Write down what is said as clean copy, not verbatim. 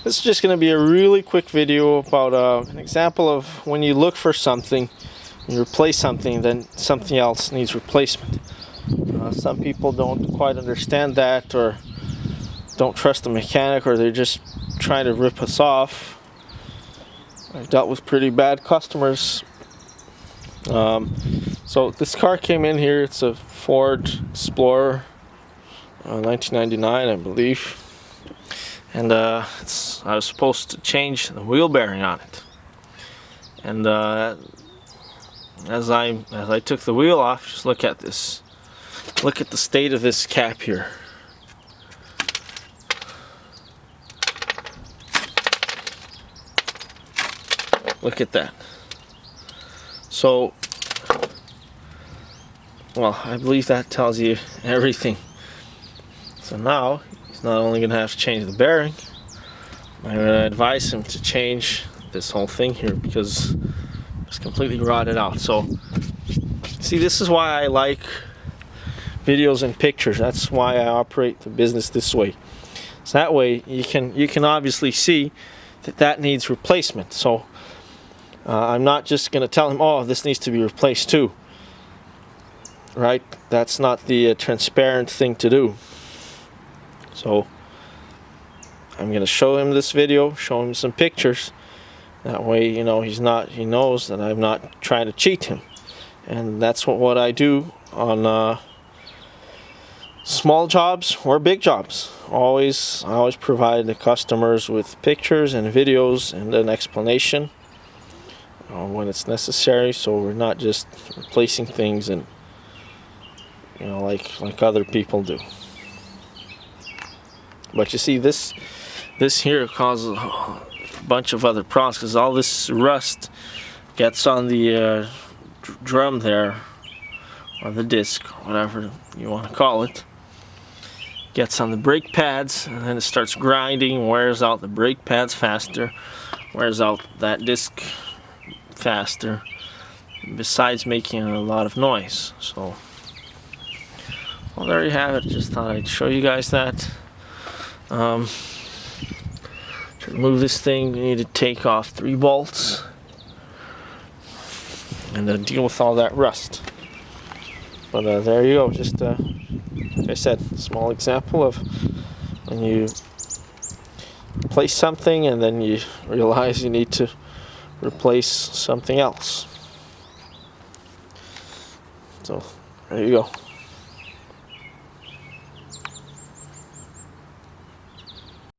This is just going to be a really quick video about an example of when you look for something, you replace something, then something else needs replacement. Some people don't quite understand that, or don't trust the mechanic, or they're just trying to rip us off. I've dealt with pretty bad customers. So this car came in here. It's a Ford Explorer, 1999, I believe. And I was supposed to change the wheel bearing on it. And as I took the wheel off, just look at this. Look at the state of this cap here. Look at that. So, well, I believe that tells you everything. So now, he's not only going to have to change the bearing, I'm going to advise him to change this whole thing here because it's completely rotted out. So, see, this is why I like videos and pictures. That's why I operate the business this way. So that way you can obviously see that needs replacement. So I'm not just going to tell him, oh, this needs to be replaced too. Right? That's not the transparent thing to do. So I'm going to show him this video, show him some pictures. That way, you know, he knows that I'm not trying to cheat him. And that's what I do on small jobs or big jobs. I always provide the customers with pictures and videos and an explanation when it's necessary, so we're not just replacing things and, you know, like other people do. But you see, this here causes a bunch of other problems because all this rust gets on the drum there, or the disc, whatever you want to call it. Gets on the brake pads, and then it starts grinding, wears out the brake pads faster, wears out that disc faster, besides making a lot of noise. So, well, there you have it. Just thought I'd show you guys that. To remove this thing, you need to take off 3 bolts and then deal with all that rust. But there you go. Just like I said, a small example of when you replace something and then you realize you need to replace something else. So there you go.